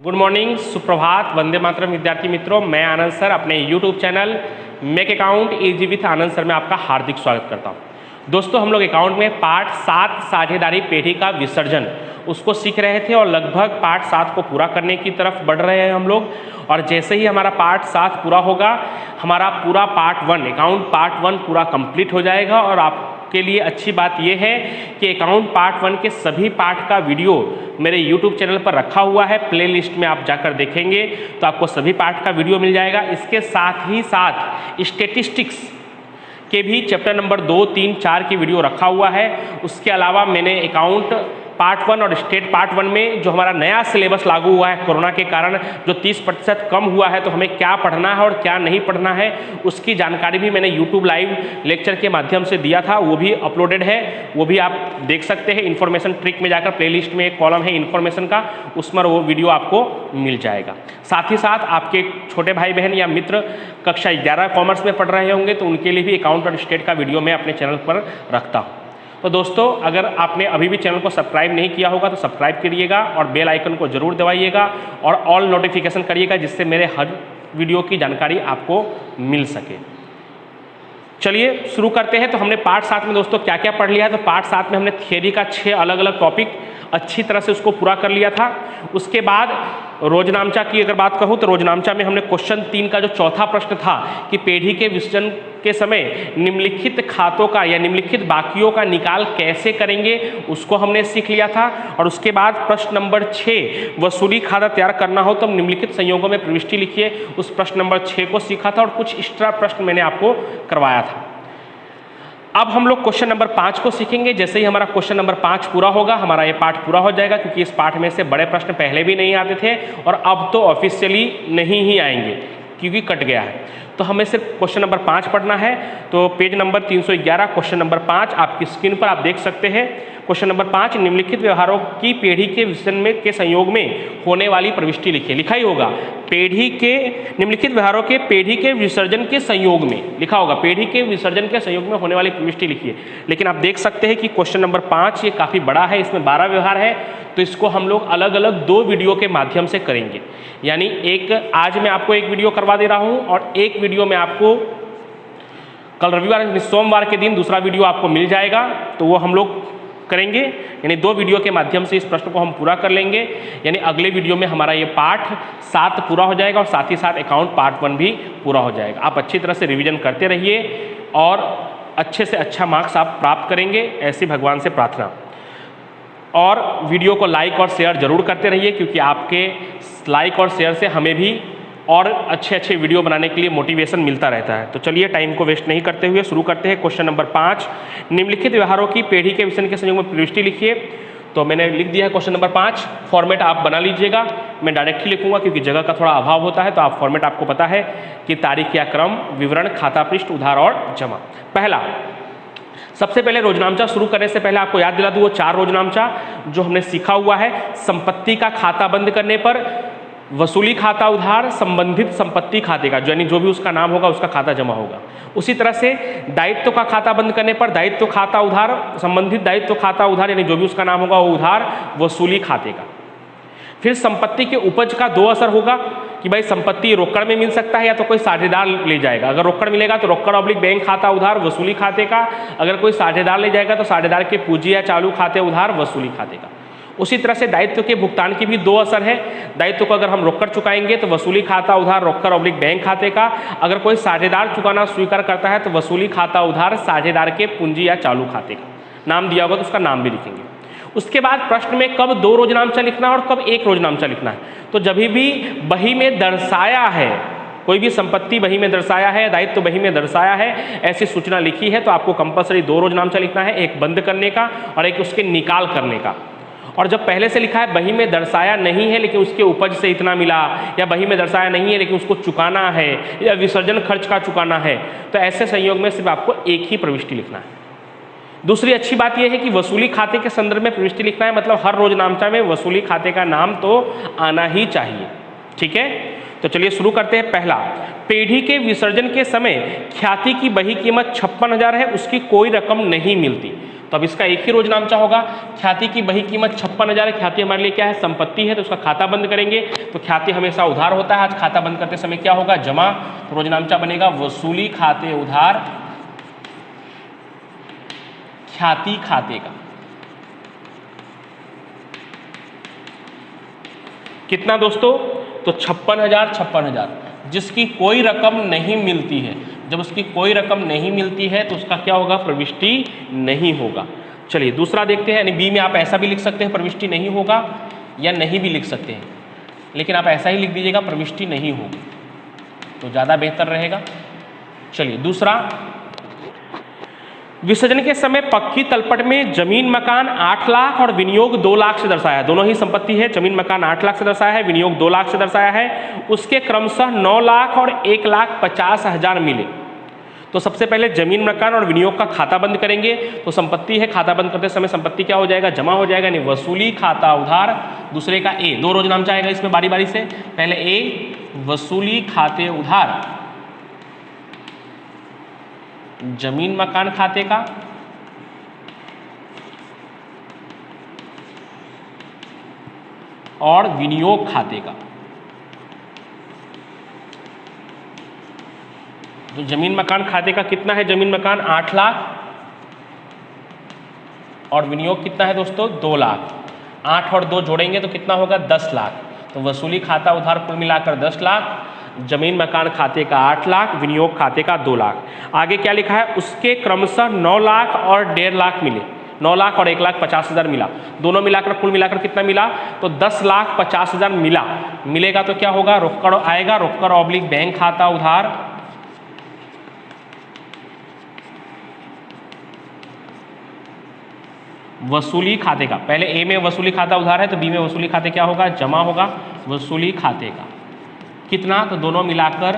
Good morning, सुप्रभात, वंदे मातरम विद्यार्थी मित्रों। मैं आनंद सर अपने YouTube channel make account easy with Anand sir में आपका हार्दिक स्वागत करता हूं। दोस्तों, हम लोग अकाउंट में पार्ट 7 साझेदारी पेढ़ी का विसर्जन उसको सीख रहे थे और लगभग पार्ट 7 को पूरा करने की तरफ बढ़ रहे हैं हम लोग। और जैसे ही हमारा पार्ट 7 पूरा होगा, हमारा पूरा पार्ट 1 अकाउंट पार्ट 1 पूरा कंप्लीट हो जाएगा। और आपके लिए अच्छी बात यह है कि अकाउंट पार्ट 1 के सभी पार्ट का वीडियो मेरे यूट्यूब चैनल पर रखा हुआ है। प्लेलिस्ट में आप जाकर देखेंगे तो आपको सभी पार्ट का वीडियो मिल जाएगा। इसके साथ ही साथ स्टैटिस्टिक्स के भी चैप्टर नंबर 2, 3, 4 की वीडियो रखा हुआ है। उसके अलावा मैंने अकाउंट पार्ट 1 और स्टेट पार्ट 1 में जो हमारा नया सिलेबस लागू हुआ है कोरोना के कारण, जो 30% कम हुआ है, तो हमें क्या पढ़ना है और क्या नहीं पढ़ना है, उसकी जानकारी भी मैंने यूट्यूब लाइव लेक्चर के माध्यम से दिया था। वो भी अपलोडेड है, वो भी आप देख सकते हैं। इन्फॉर्मेशन ट्रिक में जाकर प्लेलिस्ट में एक कॉलम है इन्फॉर्मेशन का, उसमें वो वीडियो आपको मिल जाएगा। साथ ही साथ आपके छोटे भाई बहन या मित्र कक्षा 11 कॉमर्स में पढ़ रहे होंगे तो उनके लिए भी अकाउंट और स्टेट का वीडियो मैं अपने चैनल पर रखता हूँ। तो दोस्तों, अगर आपने अभी भी चैनल को सब्सक्राइब नहीं किया होगा तो सब्सक्राइब करिएगा और बेल आइकन को जरूर दबाइएगा और ऑल नोटिफिकेशन करिएगा, जिससे मेरे हर वीडियो की जानकारी आपको मिल सके। चलिए शुरू करते हैं। तो हमने पार्ट 7 में दोस्तों क्या क्या पढ़ लिया है। तो पार्ट 7 में हमने थियरी का 6 अलग अलग टॉपिक अच्छी तरह से उसको पूरा कर लिया था। उसके बाद रोजनामचा की अगर बात कहूँ तो रोजनामचा में हमने क्वेश्चन 3 का जो चौथा प्रश्न था कि पेढ़ी के विसर्जन के समय निम्नलिखित खातों का या निम्नलिखित बाकियों का निकाल कैसे करेंगे, उसको हमने सीख लिया था। और उसके बाद प्रश्न नंबर 6 वसूली खाता तैयार करना हो तो निम्नलिखित संयोगों में प्रविष्टि लिखिए, उस प्रश्न नंबर 6 को सीखा था और कुछ एक्स्ट्रा प्रश्न मैंने आपको करवाया था। अब हम लोग क्वेश्चन नंबर 5 को सीखेंगे। जैसे ही हमारा क्वेश्चन नंबर 5 पूरा होगा, हमारा ये पार्ट पूरा हो जाएगा, क्योंकि इस पार्ट में से बड़े प्रश्न पहले भी नहीं आते थे और अब तो ऑफिशियली नहीं ही आएंगे क्योंकि कट गया है। तो हमें सिर्फ क्वेश्चन नंबर 5 पढ़ना है। तो पेज नंबर 311 क्वेश्चन नंबर 5 आपकी स्क्रीन पर आप देख सकते हैं। क्वेश्चन नंबर 5, निम्नलिखित व्यवहारों की पेढ़ी के विसर्जन में के संयोग में होने वाली प्रविष्टि लिखिए। लिखा ही होगा पेढ़ी के निम्नलिखित व्यवहारों के पेढ़ी के विसर्जन के संयोग में, लिखा होगा पेढ़ी के विसर्जन के संयोग में होने वाली प्रविष्टि लिखिए। लेकिन आप देख सकते हैं कि क्वेश्चन नंबर 5 ये काफ़ी बड़ा है, इसमें 12 व्यवहार है। तो इसको हम लोग अलग अलग 2 वीडियो के माध्यम से करेंगे। यानी एक आज मैं आपको एक वीडियो करवा दे रहा हूँ और एक वीडियो में आपको कल रविवार सोमवार के दिन दूसरा वीडियो आपको मिल जाएगा। तो वो हम लोग करेंगे, यानी 2 वीडियो के माध्यम से इस प्रश्न को हम पूरा कर लेंगे। यानी अगले वीडियो में हमारा ये पार्ट 7 पूरा हो जाएगा और साथ ही साथ अकाउंट पार्ट 1 भी पूरा हो जाएगा। आप अच्छी तरह से रिवीजन करते रहिए और अच्छे से अच्छा मार्क्स आप प्राप्त करेंगे, ऐसी भगवान से प्रार्थना। और वीडियो को लाइक और शेयर जरूर करते रहिए, क्योंकि आपके लाइक और शेयर से हमें भी और अच्छे अच्छे वीडियो बनाने के लिए मोटिवेशन मिलता रहता है। तो चलिए टाइम को वेस्ट नहीं करते हुए शुरू करते हैं। क्वेश्चन नंबर 5, निम्नलिखित व्यवहारों की पेढ़ी के विसर्जन के संयोग में प्रविष्टि लिखिए। तो मैंने लिख दिया है क्वेश्चन नंबर 5। फॉर्मेट आप बना लीजिएगा, मैं डायरेक्ट ही लिखूंगा क्योंकि जगह का थोड़ा अभाव होता है। तो आप फॉर्मेट आपको पता है कि तारीख या क्रम, विवरण, खाता पृष्ठ, उधार और जमा। पहला, सबसे पहले रोजनामचा शुरू करने से पहले आपको याद दिला दूं वो 4 रोजनामचा जो हमने सीखा हुआ है। संपत्ति का खाता बंद करने पर वसूली खाता उधार संबंधित संपत्ति खाते का, यानी जो भी उसका नाम होगा उसका खाता जमा होगा। उसी तरह से दायित्व का खाता बंद करने पर दायित्व खाता उधार संबंधित दायित्व खाता उधार, यानी जो भी उसका नाम होगा वो उधार वसूली खाते का। फिर संपत्ति के उपज का 2 असर होगा कि भाई संपत्ति रोकड़ में मिल सकता है या तो कोई साझेदार ले जाएगा। अगर रोकड़ मिलेगा तो रोकड़ ऑब्लिक बैंक खाता उधार वसूली खाते का, अगर कोई साझेदार ले जाएगा तो साझेदार के पूंजी या चालू खाते उधार वसूली खाते का। उसी तरह से दायित्व के भुगतान की भी 2 असर है। दायित्व को अगर हम रोकड़ चुकाएंगे तो वसूली खाता उधार रोकड़ ऑब्लिक बैंक खाते का, अगर कोई साझेदार चुकाना स्वीकार करता है तो वसूली खाता उधार साझेदार के पूंजी या चालू खाते का। नाम दिया होगा तो उसका नाम भी लिखेंगे। उसके बाद प्रश्न में कब 2 रोजनामचा लिखना है और कब 1 रोजनामचा लिखना है। तो जब भी बही में दर्शाया है, कोई भी संपत्ति बही में दर्शाया है, दायित्व बही में दर्शाया है, ऐसी सूचना लिखी है तो आपको कंपलसरी 2 रोजनामचा लिखना है, एक बंद करने का और एक उसके निकाल करने का। और जब पहले से लिखा है बही में दर्शाया नहीं है लेकिन उसके उपज से इतना मिला, या बही में दर्शाया नहीं है लेकिन उसको चुकाना है, या विसर्जन खर्च का चुकाना है, तो ऐसे संयोग में सिर्फ आपको एक ही प्रविष्टि लिखना है। दूसरी अच्छी बात यह है कि वसूली खाते के संदर्भ में प्रविष्टि लिखना है, मतलब हर रोजनामचा में वसूली खाते का नाम तो आना ही चाहिए। ठीक है, तो चलिए शुरू करते हैं। पहला, पेढ़ी के विसर्जन के समय ख्याति की बही कीमत 56,000 है, उसकी कोई रकम नहीं मिलती। तो अब इसका एक ही रोजनामचा होगा। ख्याति की बही कीमत 56,000 है। ख्याति हमारे लिए क्या है, संपत्ति है, तो उसका खाता बंद करेंगे। तो ख्याति हमेशा उधार होता है, आज खाता बंद करते समय क्या होगा, जमा। रोजनामचा बनेगा वसूली खाते उधार ख्याति खाते का। कितना दोस्तों, तो 56,000 जिसकी कोई रकम नहीं मिलती है। जब उसकी कोई रकम नहीं मिलती है तो उसका क्या होगा, प्रविष्टि नहीं होगा। चलिए दूसरा देखते हैं, यानी बी में आप ऐसा भी लिख सकते हैं प्रविष्टि नहीं होगा, या नहीं भी लिख सकते हैं, लेकिन आप ऐसा ही लिख दीजिएगा प्रविष्टि नहीं होगी तो ज़्यादा बेहतर रहेगा। चलिए दूसरा, विसर्जन के समय पक्की तलपट में जमीन मकान 8 लाख और विनियोग 2 लाख से दर्शाया है। दोनों ही संपत्ति है, जमीन मकान 8 लाख से दर्शाया है, विनियोग 2 लाख से दर्शाया है। उसके क्रमशः 9 लाख और 1,50,000 मिले। तो सबसे पहले जमीन मकान और विनियोग का खाता बंद करेंगे। तो संपत्ति है, खाता बंद करते समय संपत्ति क्या हो जाएगा, जमा हो जाएगा, यानी वसूली खाता उधार। दूसरे का ए, 2 रोजनामचा आएगा इसमें बारी बारी से। पहले ए वसूली खाते उधार जमीन मकान खाते का, और विनियोग खाते का। तो जमीन मकान खाते का कितना है, जमीन मकान 8 लाख और विनियोग कितना है दोस्तों, 2 लाख। 8 और 2 जोड़ेंगे तो कितना होगा, 10 लाख। तो वसूली खाता उधार कुल मिलाकर 10 लाख, जमीन मकान खाते का 8 लाख, विनियोग खाते का 2 लाख। आगे क्या लिखा है, उसके क्रमशः 9 लाख और 1.5 लाख मिले। 9 लाख और 1,50,000 मिला, दोनों मिलाकर कुल मिलाकर कितना मिला, तो 10,50,000 मिलेगा। तो क्या होगा, रोकड़ आएगा, रोकड़ ऑब्लिक बैंक खाता उधार वसूली खाते का। पहले ए में वसूली खाता उधार है तो बी में वसूली खाते क्या होगा, जमा होगा, वसूली खाते का। कितना, तो दोनों मिलाकर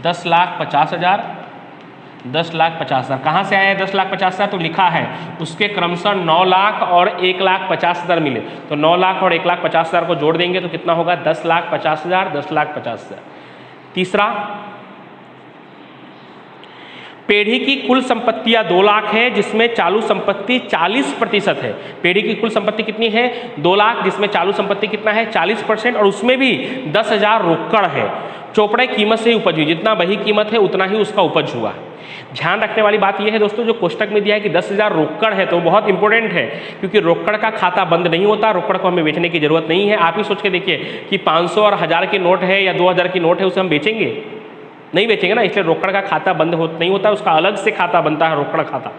10,50,000। 10,50,000 कहाँ से आया है 10,50,000, तो लिखा है उसके क्रमशः 9 लाख और 1,50,000 मिले। तो 9 लाख और 1,50,000 को जोड़ देंगे तो कितना होगा, 10,50,000, 10,50,000। तीसरा, पेढ़ी की कुल संपत्तियां 2 लाख है, जिसमें चालू संपत्ति 40% है। पेढ़ी की कुल संपत्ति कितनी है, 2 लाख, जिसमें चालू संपत्ति कितना है, 40%, और उसमें भी 10,000 रोकड़ है। चौपड़े कीमत से ही उपज हुई, जितना बही कीमत है उतना ही उसका उपज हुआ है। ध्यान रखने वाली बात यह है दोस्तों, जो कोष्टक में दिया है कि 10,000 रोकड़ है, तो बहुत इंपॉर्टेंट है, क्योंकि रोकड़ का खाता बंद नहीं होता। रोकड़ को हमें बेचने की जरूरत नहीं है। आप ही सोच के देखिए कि 500 और 1000 की नोट है या 2000 की नोट है, उसे हम बेचेंगे, नहीं बेचेंगे ना। इसलिए रोकड़ का खाता बंद नहीं होता, उसका अलग से खाता बनता है, रोकड़ खाता।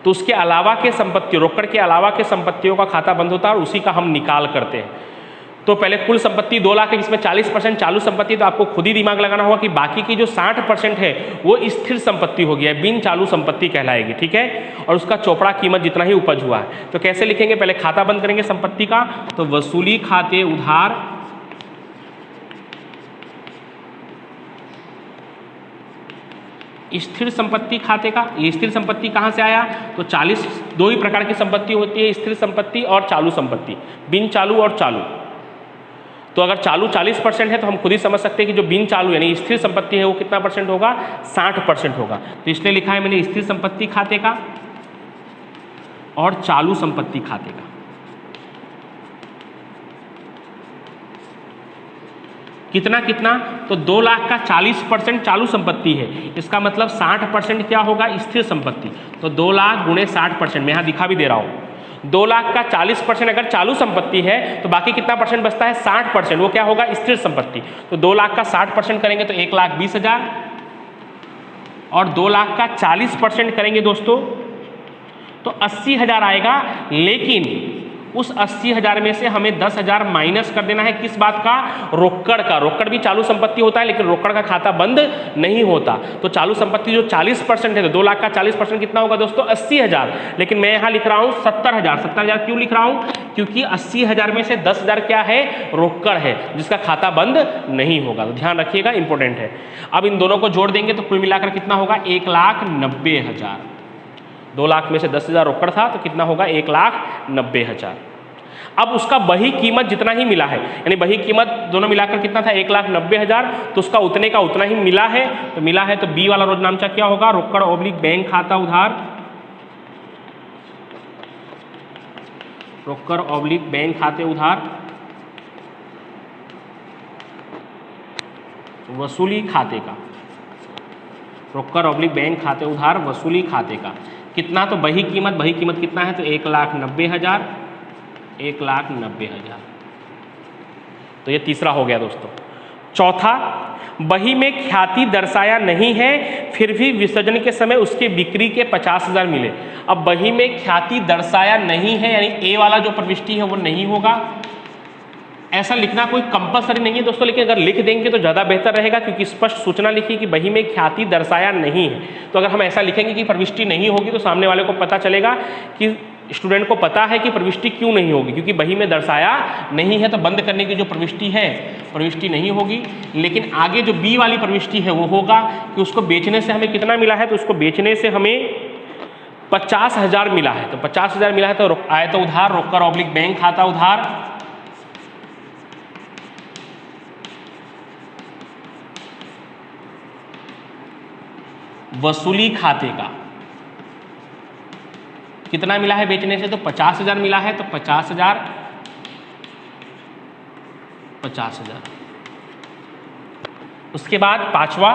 तो उसके अलावा के संपत्ति, रोकड़ के अलावा के संपत्तियों का खाता बंद होता है, और उसी का हम निकाल करते हैं। तो पहले कुल संपत्ति 2 लाख है, जिसमें 40% चालू संपत्ति, तो आपको खुद ही दिमाग लगाना होगा कि बाकी की जो 60% है वो स्थिर संपत्ति होगी, है बिन चालू संपत्ति कहलाएगी, ठीक है। और उसका चौपड़ा कीमत जितना ही उपज हुआ है। तो कैसे लिखेंगे, पहले खाता बंद करेंगे संपत्ति का, तो वसूली खाते उधार स्थिर संपत्ति खाते का। ये स्थिर संपत्ति कहाँ से आया, तो 40, 2 ही प्रकार की संपत्ति होती है, स्थिर संपत्ति और चालू संपत्ति, बिन चालू और चालू। तो अगर चालू 40% है तो हम खुद ही समझ सकते हैं कि जो बिन चालू यानी स्थिर संपत्ति है वो कितना परसेंट होगा, 60% होगा। तो इसलिए लिखा है मैंने स्थिर संपत्ति खाते का और चालू संपत्ति खाते का। कितना कितना, तो 2 लाख का 40% चालू संपत्ति है, इसका मतलब 60% क्या होगा, स्थिर संपत्ति। तो 2 लाख गुणे 60%, मैं यहाँ दिखा भी दे रहा हूँ। 2 लाख का 40% अगर चालू संपत्ति है तो बाकी कितना परसेंट बचता है, 60%, वो क्या होगा, स्थिर संपत्ति। तो 2 लाख का 60% करेंगे तो 1,20,000, और 2 लाख का 40% करेंगे दोस्तों तो 80,000 आएगा। लेकिन उस 80,000 में से हमें 10,000 माइनस कर देना है, किस बात का, रोकड़ का। रोकड़ भी चालू संपत्ति होता है, लेकिन रोकड़ का खाता बंद नहीं होता। तो चालू संपत्ति जो 40% है, तो 2 लाख का 40% कितना होगा दोस्तों, 80,000। लेकिन मैं यहाँ लिख रहा हूँ 70,000। 70,000 क्यों लिख रहा हूँ, क्योंकि 80,000 में से 10,000 क्या है, रोकड़ है, जिसका खाता बंद नहीं होगा। तो ध्यान रखिएगा, इंपॉर्टेंट है। अब इन दोनों को जोड़ देंगे तो कुल मिलाकर कितना होगा, 1,90,000। 2 लाख में से 10,000 रोकड़ था तो कितना होगा, 1,90,000। अब उसका बही कीमत जितना ही मिला है, यानी बही कीमत दोनों मिलाकर कितना था, 1,90,000, तो उसका उतने का उतना ही मिला है। तो मिला है तो बी वाला रोजनामचा क्या होगा, रोकड़ ऑब्लिक बैंक खाता उधार रोकड़ ऑब्लिक बैंक खाते उधार वसूली खाते का, रोकड़ ऑब्लिक बैंक खाते उधार वसूली खाते का कितना, तो बही कीमत कितना है, तो 1,90,000, 1,90,000। तो ये तीसरा हो गया दोस्तों। चौथा, बही में ख्याति दर्शाया नहीं है फिर भी विसर्जन के समय उसके बिक्री के 50,000 मिले। अब बही में ख्याति दर्शाया नहीं है यानी ए वाला जो प्रविष्टि है वो नहीं होगा। ऐसा लिखना कोई कंपलसरी नहीं है दोस्तों, लेकिन अगर लिख देंगे तो ज़्यादा बेहतर रहेगा, क्योंकि स्पष्ट सूचना लिखी कि बही में ख्याति दर्शाया नहीं है। तो अगर हम ऐसा लिखेंगे कि प्रविष्टि नहीं होगी तो सामने वाले को पता चलेगा कि स्टूडेंट को पता है कि प्रविष्टि क्यों नहीं होगी, क्योंकि बही में दर्शाया नहीं है, तो बंद करने की जो प्रविष्टि है प्रविष्टि नहीं होगी। लेकिन आगे जो बी वाली प्रविष्टि है वो होगा कि उसको बेचने से हमें कितना मिला है, तो उसको बेचने से हमें 50,000 मिला है। तो 50,000 मिला है तो आए तो उधार रोकड़ ऑब्लिक बैंक खाता उधार वसूली खाते का कितना मिला है बेचने से, तो 50,000 मिला है, तो 50,000 50,000। उसके बाद पांचवा,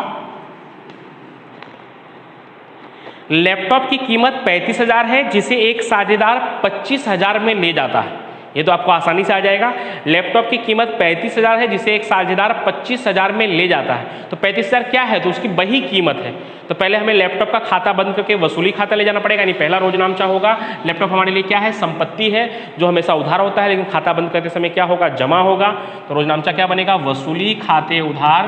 लैपटॉप की कीमत 35,000 है जिसे एक साझेदार 25,000 में ले जाता है। ये तो आपको आसानी से आ जाएगा। लैपटॉप की कीमत 35,000 है जिसे एक साझेदार 25,000 में ले जाता है। तो 35,000 क्या है, तो उसकी बही कीमत है। तो पहले हमें लैपटॉप का खाता बंद करके वसूली खाता ले जाना पड़ेगा, यानी पहला रोजनामचा होगा। लैपटॉप हमारे लिए क्या है, संपत्ति है जो हमेशा उधार होता है, लेकिन खाता बंद करते समय क्या होगा, जमा होगा। तो रोजनामचा क्या बनेगा, वसूली खाते उधार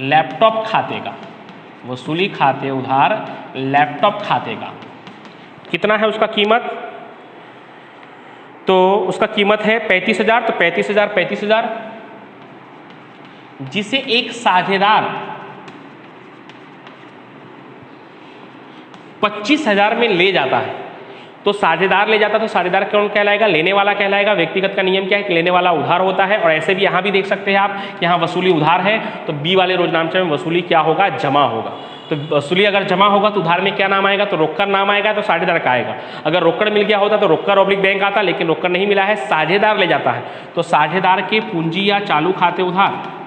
लैपटॉप खाते का, वसूली खाते उधार लैपटॉप खाते का कितना है उसका कीमत, तो उसका कीमत है 35,000। तो 35,000 जिसे एक साझेदार 25,000 में ले जाता है। तो साझेदार ले जाता तो साझेदार कौन कहलाएगा, लेने वाला कहलाएगा। व्यक्तिगत का नियम क्या है कि लेने वाला उधार होता है, और ऐसे भी यहाँ भी देख सकते हैं आप कि यहाँ वसूली उधार है, तो बी वाले रोजनामचे में वसूली क्या होगा, जमा होगा। तो वसूली अगर जमा होगा तो उधार में क्या नाम आएगा, तो रोकड़ नाम आएगा, तो साझेदार का आएगा। अगर रोकड़ मिल गया होता तो रोकड़ ऑब्लिक बैंक आता, लेकिन रोकड़ नहीं मिला है, साझेदार ले जाता है, तो साझेदार के पूंजी या चालू खाते उधार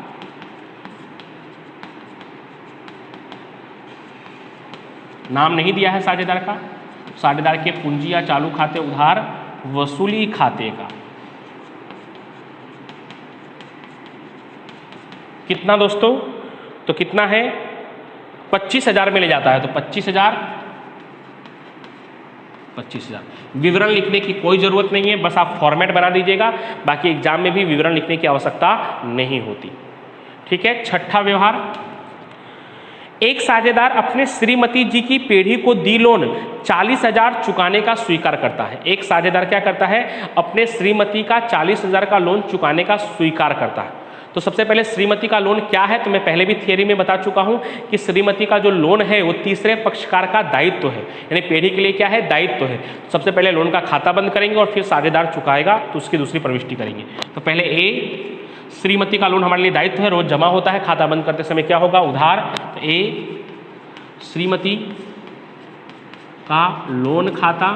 नाम नहीं दिया है साझेदार का, साझेदार के पूंजी या चालू खाते उधार वसूली खाते का कितना दोस्तों, तो कितना है 25,000 में ले जाता है। तो 25,000 विवरण लिखने की कोई जरूरत नहीं है, बस आप फॉर्मेट बना दीजिएगा, बाकी एग्जाम में भी विवरण लिखने की आवश्यकता नहीं होती। ठीक है। छठा व्यवहार, एक साझेदार अपने श्रीमती जी की पीढ़ी को दी लोन 40,000 चुकाने का स्वीकार करता है। एक साझेदार क्या करता है, अपने श्रीमती का 40,000 का लोन चुकाने का स्वीकार करता है। तो सबसे पहले श्रीमती का लोन क्या है, तो मैं पहले भी थियरी में बता चुका हूं कि श्रीमती का जो लोन है वो तीसरे पक्षकार का दायित्व है, यानी पीढ़ी के लिए क्या है, दायित्व है। सबसे पहले लोन का खाता बंद करेंगे और फिर साझेदार चुकाएगा तो उसकी दूसरी प्रविष्टि करेंगे। तो पहले ए, श्रीमती का लोन हमारे लिए दायित्व है, रोज जमा होता है, खाता बंद करते समय क्या होगा, उधार। तो ए, श्रीमती का लोन खाता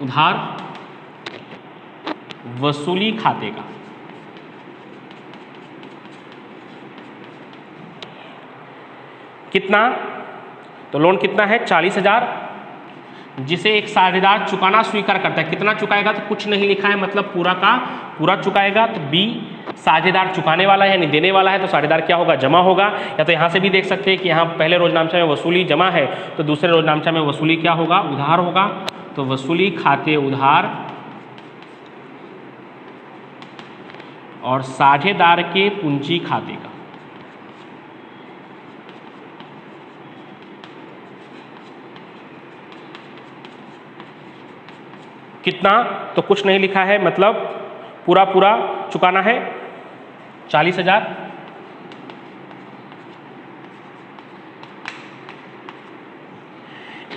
उधार वसूली खाते का कितना, तो लोन कितना है 40,000 जिसे एक साझेदार चुकाना स्वीकार करता है। कितना चुकाएगा, तो कुछ नहीं लिखा है, मतलब पूरा का पूरा चुकाएगा। तो बी, साझेदार चुकाने वाला है यानी देने वाला है, तो साझेदार क्या होगा, जमा होगा। या तो यहाँ से भी देख सकते हैं कि यहाँ पहले रोजनामचा में वसूली जमा है, तो दूसरे रोजनामचा में वसूली क्या होगा, उधार होगा। तो वसूली खाते उधार और साझेदार के पूंजी खाते का कितना, तो कुछ नहीं लिखा है, मतलब पूरा पूरा चुकाना है 40,000।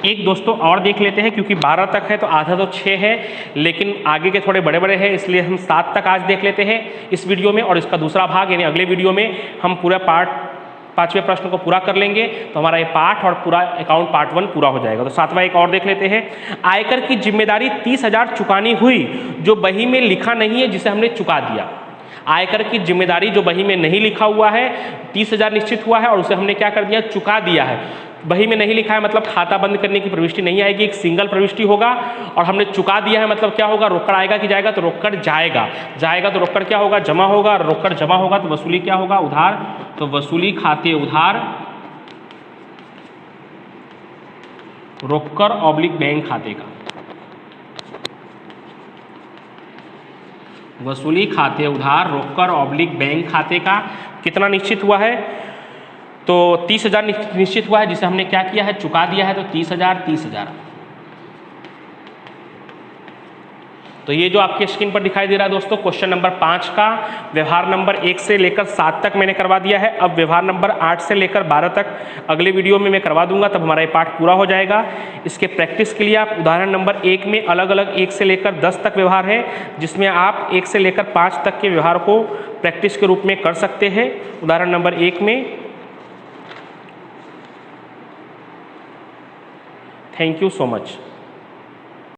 एक दोस्तों और देख लेते हैं, क्योंकि 12 तक है तो आधा तो 6 है, लेकिन आगे के थोड़े बड़े बड़े हैं, इसलिए हम 7 तक आज देख लेते हैं इस वीडियो में। और इसका दूसरा भाग यानी अगले वीडियो में हम पूरा पार्ट 5वें प्रश्न को पूरा कर लेंगे तो हमारा ये पाठ और पूरा अकाउंट पार्ट 1 पूरा हो जाएगा। तो 7वां एक और देख लेते हैं। आयकर की जिम्मेदारी 30,000 चुकानी हुई जो बही में लिखा नहीं है, जिसे हमने चुका दिया। आयकर की जिम्मेदारी जो बही में नहीं लिखा हुआ है, 30,000 निश्चित हुआ है और उसे हमने क्या कर दिया, चुका दिया है। बही में नहीं लिखा है मतलब खाता बंद करने की प्रविष्टि नहीं आएगी, एक सिंगल प्रविष्टि होगा। और हमने चुका दिया है मतलब क्या होगा, रोकड़ आएगा कि जाएगा, तो रोकड़ जाएगा। जाएगा तो रोकड़ क्या होगा, जमा होगा। रोकड़ जमा होगा तो वसूली क्या होगा, उधार। तो वसूली खाते उधार रोकड़ ऑब्लिक बैंक खाते का। वसूली खाते उधार रोकड़ ऑब्लिक बैंक खाते का कितना निश्चित हुआ है, तो 30,000 निश्चित हुआ है, जिसे हमने क्या किया है, चुका दिया है। तो 30,000। तो ये जो आपके स्क्रीन पर दिखाई दे रहा है दोस्तों, क्वेश्चन नंबर 5 का व्यवहार नंबर 1 से लेकर 7 तक मैंने करवा दिया है। अब व्यवहार नंबर 8 से लेकर 12 तक अगले वीडियो में मैं करवा दूंगा, तब हमारा ये पाठ पूरा हो जाएगा। इसके प्रैक्टिस के लिए आप उदाहरण नंबर 1 में अलग अलग 1 से लेकर 10 तक व्यवहार है, जिसमें आप 1 से लेकर 5 तक के व्यवहार को प्रैक्टिस के रूप में कर सकते हैं। उदाहरण नंबर 1 में। Thank you so much.